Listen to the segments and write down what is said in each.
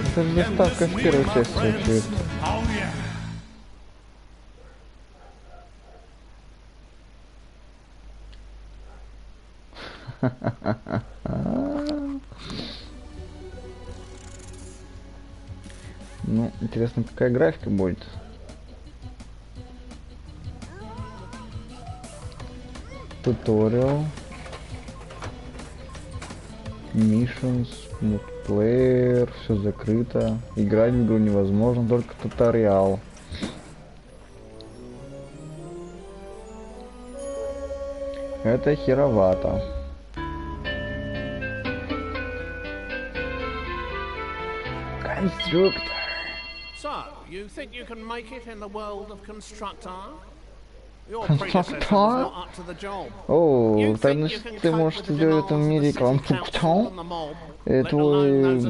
Это же заставка в первой части звучит. Ну, интересно, какая графика будет. Туториал. Missions, мультиплеер, все закрыто. Играть в игру невозможно, только туториал. Это херовато. Constructor. So, you think you can make it in the world of Constructor? Your Constructor? predecessor was not up to the job. О, тогда ты можешь сделать в этом мире Constructor. Твой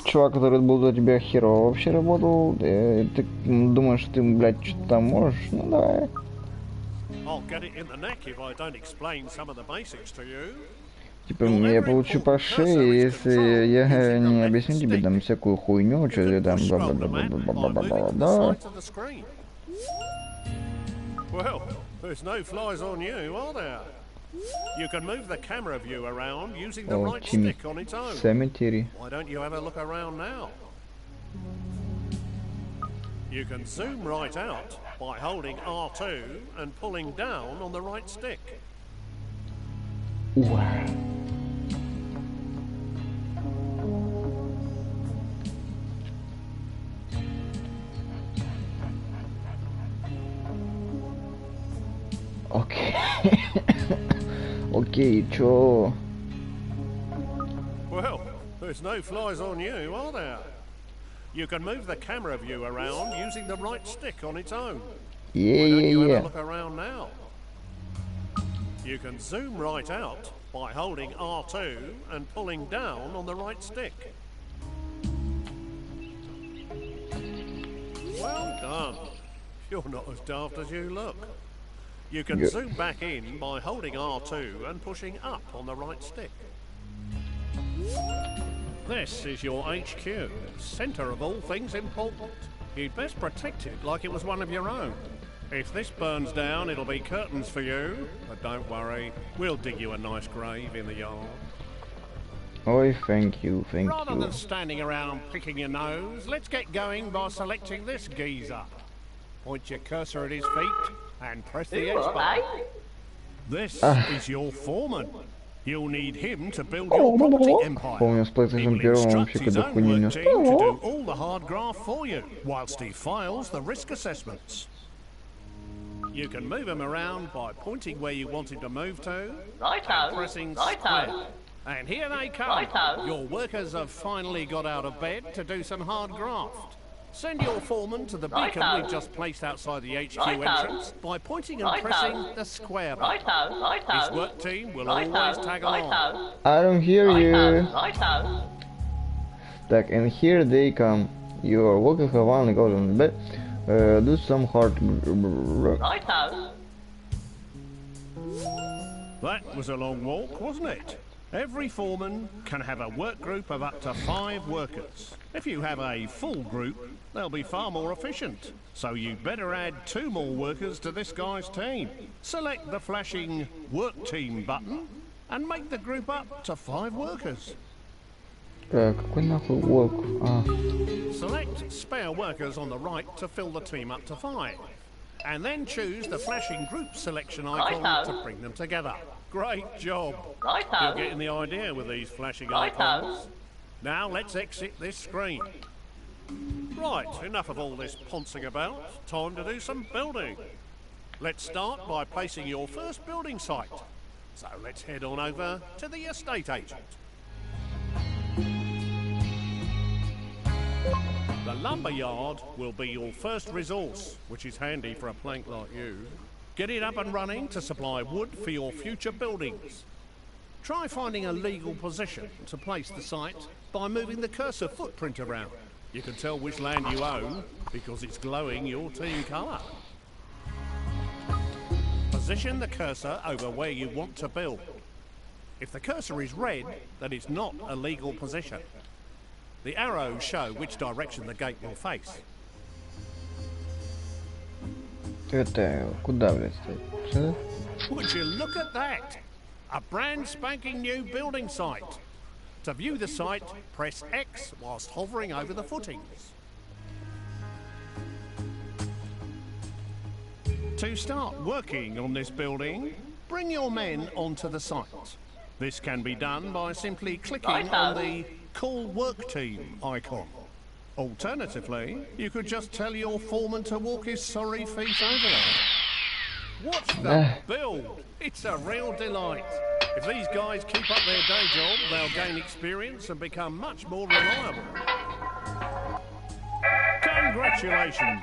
чувак, который был за тебя херово вообще работал. Ты думаешь, ты, блядь, что-то там можешь? Ну давай. Типа, я получу по шее, если я не объясню тебе там всякую хуйню, что ты там бла-бла-бла-бла-бла-бла-бла-бла. Well, there's no flies on you, are there? You can move the camera view around using the right stick on its own. Cemetery. Why don't you have a look around now? You can zoom right out by holding R2 and pulling down on the right stick. Wow. Окей. Окей, чё? Well, there's no flies on you, are there? You can move the camera view around using the right stick on its own. Yeah. Why don't you have a look around now? You can zoom right out by holding R2 and pulling down on the right stick. Well done. You're not as daft as you look. You can zoom back in by holding R2 and pushing up on the right stick. This is your HQ, centre of all things important. You'd best protect it like it was one of your own. If this burns down, it'll be curtains for you. But don't worry, we'll dig you a nice grave in the yard. Oh, thank you, thank you. Rather than standing around picking your nose, let's get going by selecting this geezer. Point your cursor at his feet and press the X button. This is your foreman. You'll need him to build your property empire. He will instruct his own work team to do all the hard graft for you, whilst he files the risk assessments. You can move him around by pointing where you want him to move to and pressing square. And here they come. Your workers have finally got out of bed to do some hard graft. Send your foreman to the beacon we've just placed outside the HQ entrance by pointing and pressing the square button. His work team will always tag along. I don't hear you. Так, and here they come. Your workers have finally got on bed. Do some hard work. That was a long walk, wasn't it? Every foreman can have a work group of up to 5 workers. If you have a full group, they'll be far more efficient. So you'd better add 2 more workers to this guy's team. Select the flashing Work Team button and make the group up to 5 workers. Какой нахуй work? Select spare workers on the right to fill the team up to 5. And then choose the flashing group selection icon to bring them together. Great job. You're getting the idea with these flashing icons. Now let's exit this screen. Right, enough of all this poncing about. Time to do some building. Let's start by placing your first building site. So let's head on over to the estate agent. The lumber yard will be your first resource, which is handy for a plank like you. Get it up and running to supply wood for your future buildings. Try finding a legal position to place the site by moving the cursor footprint around. You can tell which land you own because it's glowing your team colour. Position the cursor over where you want to build. If the cursor is red, then it's not a legal possession. The arrows show which direction the gate will face. Это куда, блядь, стоит? Would you look at that? A brand spanking new building site. To view the site, press X whilst hovering over the footings. To start working on this building, bring your men onto the site. This can be done by simply clicking on the Call Work Team icon. Alternatively, you could just tell your foreman to walk his sorry feet over there. Watch the build. It's a real delight. If these guys keep up their day job, they'll gain experience and become much more reliable. Congratulations!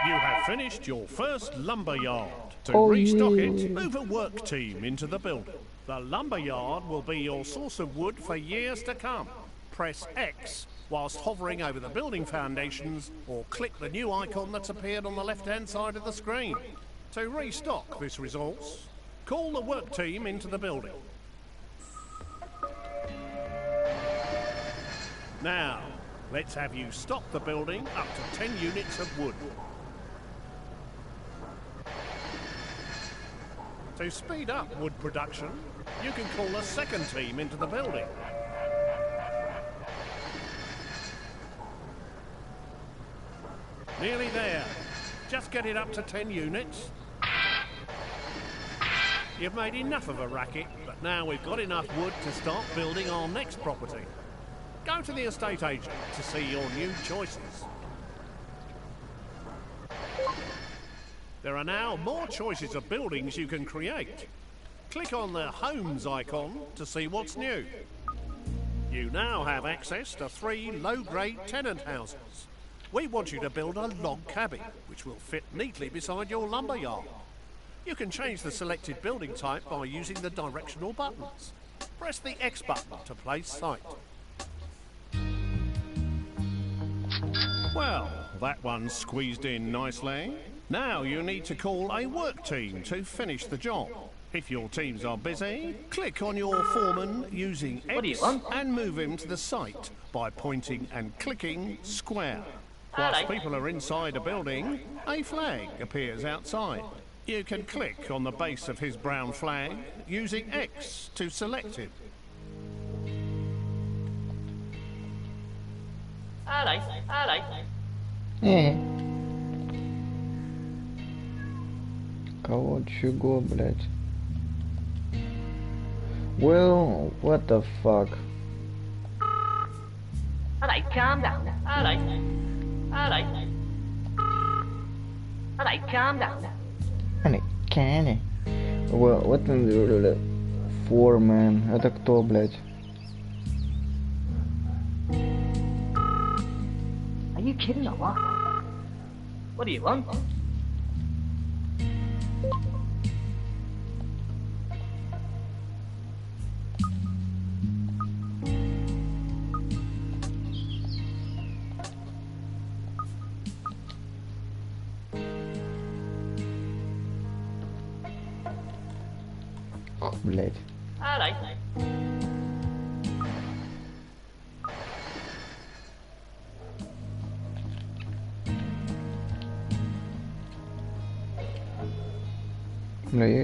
You have finished your first lumber yard. To restock it, move a work team into the building. The lumber yard will be your source of wood for years to come. Press X whilst hovering over the building foundations, or click the new icon that's appeared on the left-hand side of the screen. To restock this resource, call the work team into the building. Now, let's have you stock the building up to 10 units of wood. To speed up wood production, you can call a second team into the building. Nearly there. Just get it up to 10 units. You've made enough of a racket, but now we've got enough wood to start building our next property. Go to the estate agent to see your new choices. There are now more choices of buildings you can create. Click on the Homes icon to see what's new. You now have access to 3 low-grade tenant houses. We want you to build a log cabin, which will fit neatly beside your lumber yard. You can change the selected building type by using the directional buttons. Press the X button to place site. Well, that one's squeezed in nicely. Now you need to call a work team to finish the job. If your teams are busy, click on your foreman using X and move him to the site by pointing and clicking square. Whilst people are inside a building, a flag appears outside. You can click on the base of his brown flag using X to select it. Кого, чего, блядь? Well, what the fuck? Alright, calm down. Alright, calm down. Can. Well, what in the foreman? Это кто, блядь? Are you kidding or what? What do you want? Блядь. Alright. Бля, я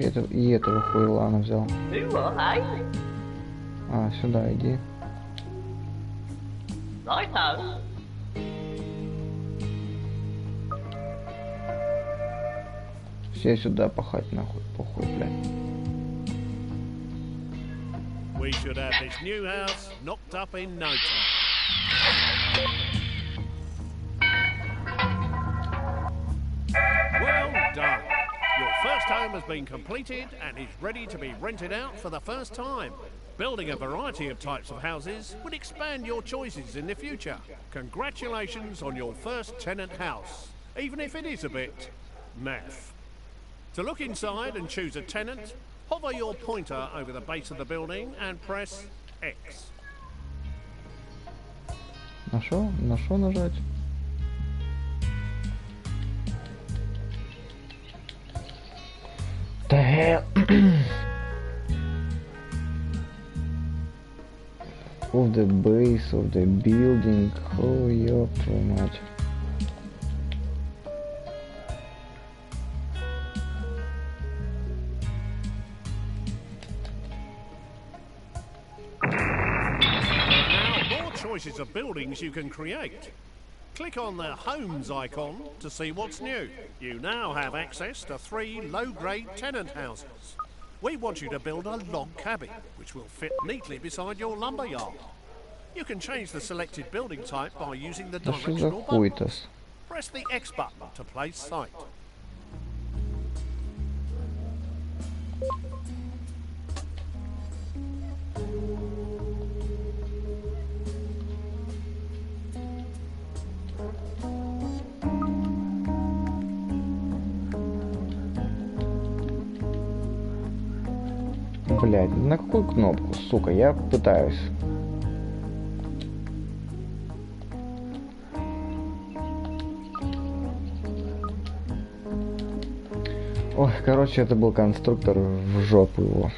этого хуйлана взял. Do А, сюда иди. Righto. Все сюда пахать нахуй, похуй, блядь. We should have this new house knocked up in no time. Well done. Your first home has been completed and is ready to be rented out for the first time. Building a variety of types of houses would expand your choices in the future. Congratulations on your first tenant house, even if it is a bit naff. To look inside and choose a tenant, hover your pointer over the base of the building and press X. На шо нажать? The hell? of the base of the building. Oh, ёб твою мать. Now, more choices of buildings you can create. Click on the Homes icon to see what's new. You now have access to 3 low-grade tenant houses. We want you to build a log cabin, which will fit neatly beside your lumber yard. You can change the selected building type by using the Да что за directional хуй button. то? Press the X button to place site. Блядь, на какую кнопку, сука? Я пытаюсь. Ой, короче, это был конструктор, в жопу его.